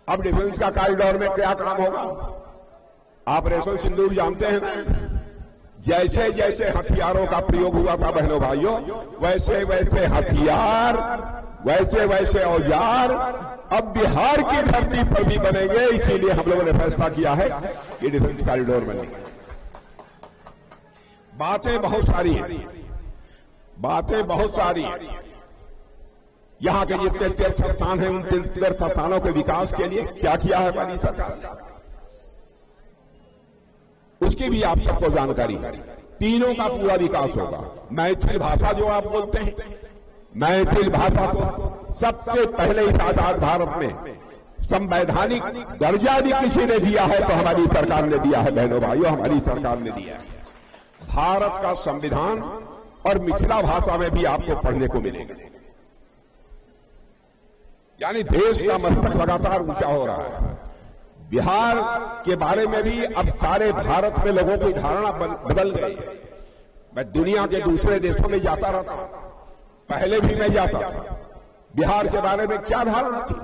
अब डिफेंस का कॉरिडोर में क्या काम होगा? ऑपरेशन सिंदूर जानते हैं ना? जैसे जैसे हथियारों का प्रयोग हुआ था बहनों भाइयों, वैसे वैसे हथियार, वैसे वैसे औजार अब बिहार की धरती पर भी बनेंगे। इसीलिए हम लोगों ने फैसला किया है कि डिफेंस कॉरिडोर बनेंगे। बातें बहुत सारी हैं, बातें बहुत सारी हैं। यहां के जितने तीर्थ स्थान हैं, उन तीर्थ स्थानों के विकास के लिए क्या किया है हमारी सरकार ने, उसकी भी आप सबको जानकारी है। तीनों का पूरा विकास होगा। मैथिली भाषा जो आप बोलते हैं, मैथिली भाषा को सबसे पहले इस आजाद भारत में संवैधानिक दर्जा भी किसी ने दिया है तो हमारी सरकार ने दिया है बहनों भाइयों, हमारी सरकार ने दिया है। भारत का संविधान और मिथिला भाषा में भी आपको पढ़ने को मिलेगा। यानी देश का मस्तक लगातार ऊंचा हो रहा है। बिहार के बारे में भी अब सारे भारत में लोगों की धारणा बदल गई है। मैं दुनिया के दूसरे देशों में जाता रहता हूं, पहले भी मैं जाता था। बिहार के बारे में क्या धारणा थी?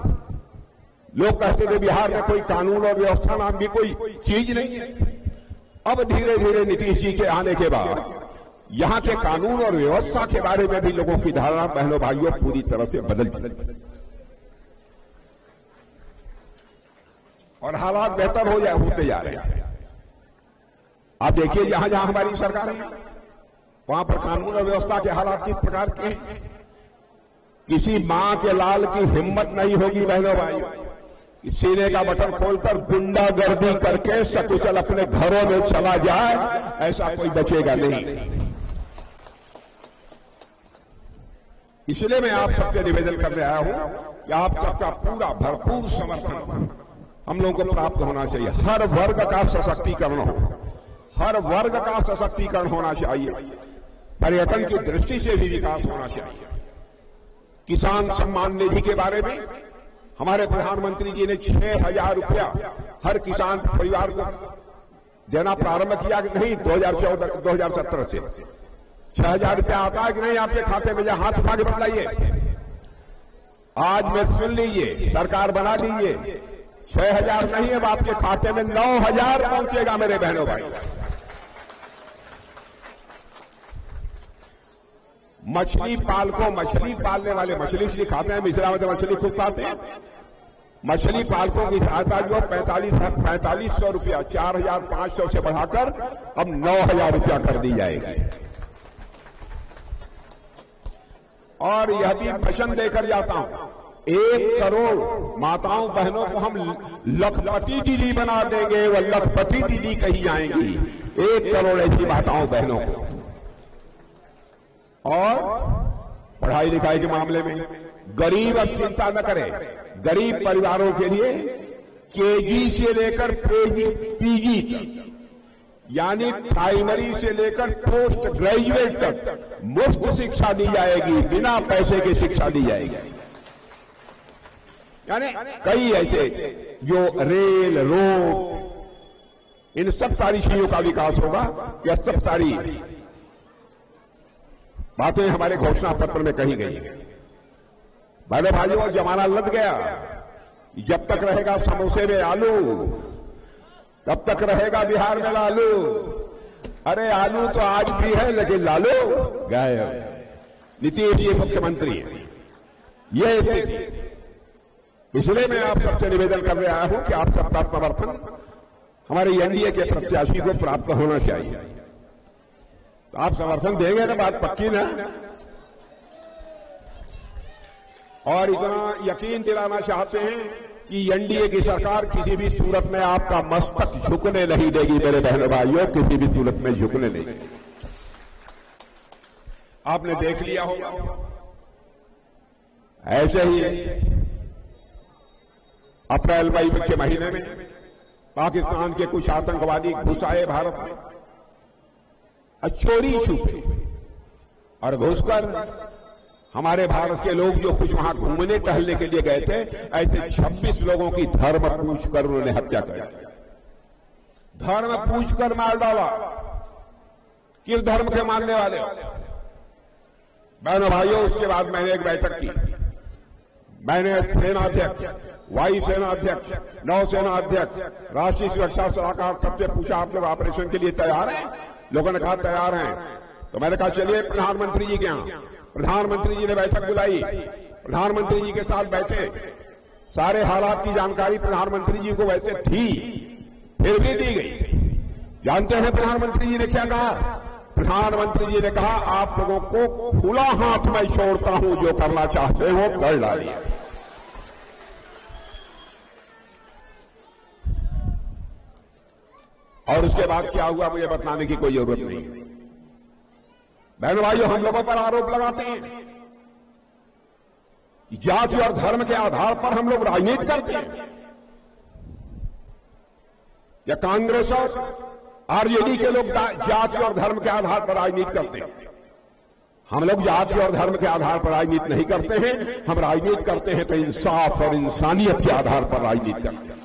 लोग कहते थे बिहार में कोई कानून और व्यवस्था नाम भी कोई चीज नहीं है। अब धीरे धीरे नीतीश जी के आने के बाद यहां के कानून और व्यवस्था के बारे में भी लोगों की धारणा बहनों भाइयों पूरी तरह से बदल गई और हालात बेहतर होते जा रहे हैं। आप देखिए जहां जहां हमारी सरकार है वहां पर कानून और व्यवस्था के हालात किस प्रकार के हैं। किसी मां के लाल की हिम्मत नहीं होगी बहनों भाई, सीने का बटन खोलकर गुंडागर्दी करके सकुशल अपने घरों में चला जाए, ऐसा कोई बचेगा नहीं। इसलिए मैं आप सबसे निवेदन करने आया हूं कि आप सबका पूरा भरपूर समर्थन हम लोगों को प्राप्त होना चाहिए। हर वर्ग का सशक्तिकरण हो, हर वर्ग का सशक्तिकरण होना चाहिए। पर्यटन की दृष्टि से भी विकास होना चाहिए। किसान सम्मान निधि के बारे में हमारे प्रधानमंत्री जी ने 6,000 रुपया हर किसान परिवार को देना प्रारंभ किया कि नहीं? 2017 से 6,000 रुपया आता है कि नहीं आपके खाते में? हाथ उठा के बताइए। आज में सुन लीजिए, सरकार बना लीजिए। 6,000 नहीं, अब आपके खाते में 9,000 पहुंचेगा मेरे बहनों भाई। मछली पालकों, मछली पालने वाले, मछली इसलिए खाते हैं, मिश्रा में तो मछली खूब खाते हैं। मछली पालकों की सहायता जो 4500 रुपया 4,500 से बढ़ाकर अब 9,000 रुपया कर दी जाएगी। और यह भी वचन देकर जाता हूं, 1 करोड़ माताओं बहनों को हम लखपति दीदी बना देंगे, वह लखपति दीदी कही जाएंगी। 1 करोड़ ऐसी माताओं बहनों को। और पढ़ाई लिखाई के मामले में गरीब अब चिंता न करें। गरीब परिवारों के लिए केजी से लेकर पीजी तक, यानी प्राइमरी से लेकर पोस्ट ग्रेजुएट तक मुफ्त शिक्षा दी जाएगी, बिना पैसे की शिक्षा दी जाएगी। यानी कई ऐसे जो रेल, रोड, इन सब सारी चीजों का विकास होगा। यह सब सारी बातें हमारे घोषणा पत्र में कही गई हैं। भाई भाइयों, जमाना लग गया। जब तक रहेगा समोसे में आलू, तब तक रहेगा बिहार में लालू। अरे आलू तो आज भी है, लेकिन लालू गायब। नीतीश जी मुख्यमंत्री है, ये स्थिति। इसलिए मैं आप सबसे निवेदन करने आया हूं कि आप सबका समर्थन हमारे एनडीए के प्रत्याशी को प्राप्त होना चाहिए। तो आप समर्थन देंगे ना, बात पक्की ना? और इतना यकीन दिलाना चाहते हैं कि एनडीए की सरकार किसी भी सूरत में आपका मस्तक झुकने नहीं देगी मेरे बहनों भाइयों, किसी भी सूरत में झुकने नहीं देगी। आपने देख लिया होगा, ऐसे ही अप्रैल मई के महीने में पाकिस्तान के कुछ आतंकवादी घुस आए भारत में, चोरी छुपे, और घुसकर हमारे भारत के लोग जो कुछ वहां घूमने टहलने के लिए गए थे, ऐसे 26 लोगों की धर्म पूछकर उन्होंने हत्या कर दी। धर्म पूछकर मार डाला। किस धर्म के मानने वाले हो? बहनों भाइयों, उसके बाद मैंने एक बैठक की। मैंने सेनाध्यक्ष वायुसेना अध्यक्ष, नौसेना अध्यक्ष, राष्ट्रीय सुरक्षा सलाहकार सबसे पूछा आप लोग ऑपरेशन के लिए तैयार हैं? लोगों ने कहा तैयार हैं। तो मैंने कहा चलिए प्रधानमंत्री जी के यहाँ। प्रधानमंत्री जी ने बैठक बुलाई, प्रधानमंत्री जी के साथ बैठे, सारे हालात की जानकारी प्रधानमंत्री जी को वैसे थी, फिर भी दी गई। जानते हैं प्रधानमंत्री जी ने क्या कहा? प्रधानमंत्री जी ने कहा आप लोगों को खुला हाथ में छोड़ता हूं, जो करना चाहते हो कर डालिए। और उसके बाद क्या हुआ मुझे बताने की कोई जरूरत नहीं। बहनों भाइयों, हम लोगों पर आरोप लगाते हैं, जाति और धर्म के आधार पर हम लोग राजनीति करते हैं, या कांग्रेस और आरजेडी के लोग जाति और धर्म के आधार पर राजनीति करते हैं। हम लोग जाति और धर्म के आधार पर राजनीति नहीं करते हैं। हम राजनीति करते हैं तो इंसाफ और इंसानियत के आधार पर राजनीति करते हैं।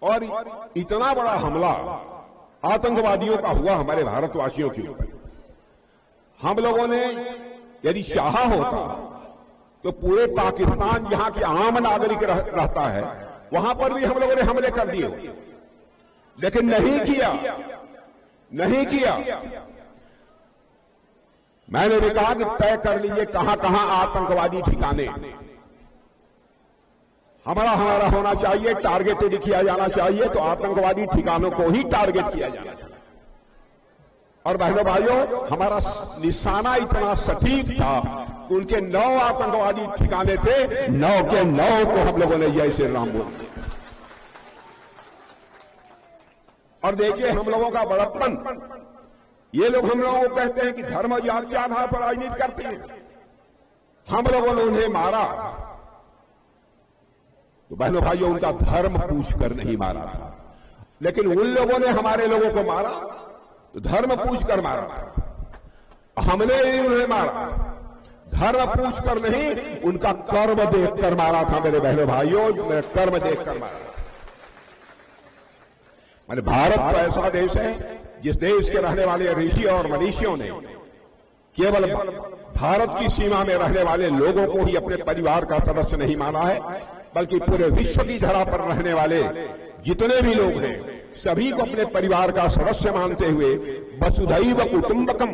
और इतना बड़ा हमला आतंकवादियों का हुआ हमारे भारतवासियों के ऊपर। हम लोगों ने यदि चाहा होता तो पूरे पाकिस्तान जहां के आम नागरिक रहता है वहां पर भी हम लोगों ने हमले कर दिए, लेकिन नहीं किया, नहीं किया। मैंने भी कहा कि तय कर लीजिए कहां कहां आतंकवादी ठिकाने। हमारा होना चाहिए, टारगेटेड किया जाना चाहिए, तो आतंकवादी ठिकानों को ही टारगेट किया जाना चाहिए। और बहनों भाइयों, हमारा निशाना इतना सटीक था कि उनके 9 आतंकवादी ठिकाने थे, 9 के 9 को हम लोगों ने जय श्री राम बोल दिया। और देखिए हम लोगों का बड़प्पन, ये लोग हम लोगों को कहते हैं कि धर्म और जाति के आधार पर राजनीति करते हैं। हम लोगों ने उन्हें मारा तो बहनों भाइयों उनका धर्म पूछकर नहीं मारा था, लेकिन उन लोगों ने हमारे लोगों को मारा तो धर्म पूछकर मारा। हमने उन्हें मारा धर्म पूछकर नहीं, उनका कर्म देखकर मारा था। मेरे बहनों भाइयों, कर्म देखकर मारा। मैंने भारत तो ऐसा देश है जिस देश के रहने वाले ऋषि और मनीषियों ने केवल भारत की सीमा में रहने वाले लोगों को ही अपने परिवार का सदस्य नहीं माना है, बल्कि पूरे विश्व की धरा पर रहने वाले जितने भी लोग हैं सभी को अपने परिवार का सदस्य मानते हुए वसुधैव कुटुंबकम,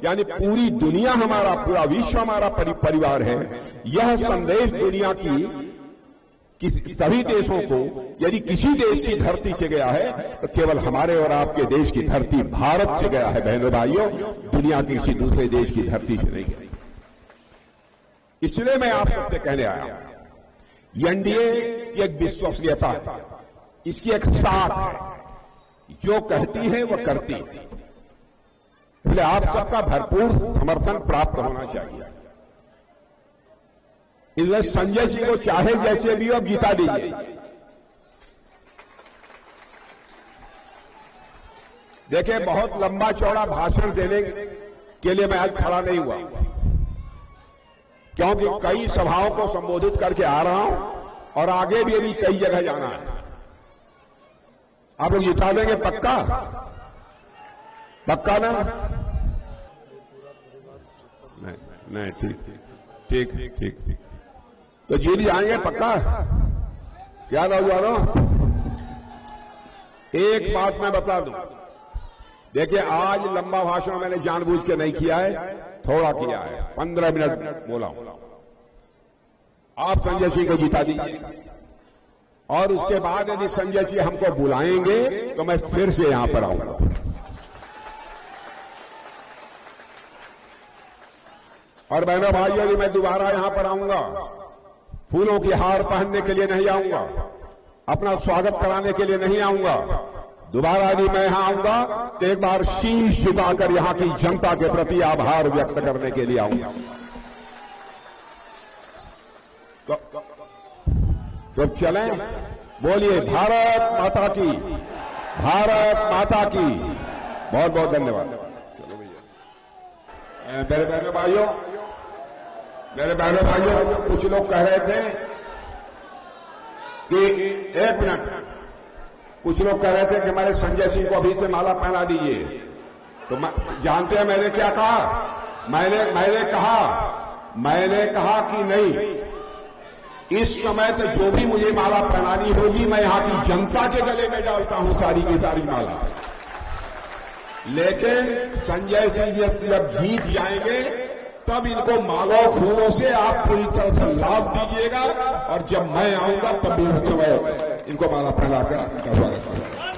यानी पूरी दुनिया हमारा, पूरा विश्व हमारा परिवार है। यह संदेश दुनिया की सभी देशों को यदि किसी देश की धरती से गया है तो केवल हमारे और आपके देश की धरती भारत से गया है। बहनों भाइयों, दुनिया के किसी दूसरे देश की धरती से नहीं गई। इसलिए मैं आप सबसे कहने आया हूं, एनडीए की एक विश्वसनीयता है, इसकी एक साख है, जो कहती है वो करती है। इसलिए आप सबका भरपूर समर्थन प्राप्त होना चाहिए। इसलिए संजय सिंह को चाहे जैसे भी हो जीता दीजिए। देखिए, बहुत लंबा चौड़ा भाषण देने के लिए मैं आज खड़ा नहीं हुआ, क्योंकि कई सभाओं को संबोधित करके आ रहा हूं और आगे भी अभी कई जगह जाना है। आप लोग जिता देंगे पक्का? पक्का ना? नहीं, ठीक ठीक तो जीत जाएंगे पक्का? क्या नौजवानों, एक बात मैं बता दूं, देखिए आज लंबा भाषण मैंने जानबूझ के नहीं किया है, थोड़ा किया है, 15 मिनट बोला हूं। आप संजय सिंह को जिता दीजिए और उसके बाद यदि संजय सिंह हमको बुलाएंगे तो मैं फिर से यहां पर आऊंगा। और बहनों भाइयों, यदि मैं दोबारा यहां पर आऊंगा, फूलों की हार पहनने के लिए नहीं आऊंगा, अपना स्वागत कराने के लिए नहीं आऊंगा। दोबारा यदि मैं यहां आऊंगा तो एक बार शीश झुकाकर यहां की जनता के प्रति आभार व्यक्त करने के लिए आऊंगा। तो चलें, बोलिए भारत माता की, भारत माता की। बहुत बहुत धन्यवाद। चलो भैया, मेरे बहनों भाइयों, कुछ लोग कह रहे थे कि एक मिनट, कुछ लोग कह रहे थे कि हमारे संजय सिंह को अभी से माला पहना दीजिए। तो जानते हैं मैंने क्या कहा? मैंने कहा कि नहीं, इस समय तो जो भी मुझे माला पहनानी होगी मैं यहां की जनता के गले में डालता हूं सारी की सारी माला। लेकिन संजय सिंह जी जब जीत जाएंगे तब इनको मालाओं फूलों से आप पूरी तरह से लाभ दीजिएगा और जब मैं आऊंगा तब भी उस समय इनको माला पहनाकर इनका स्वागत करूंगा।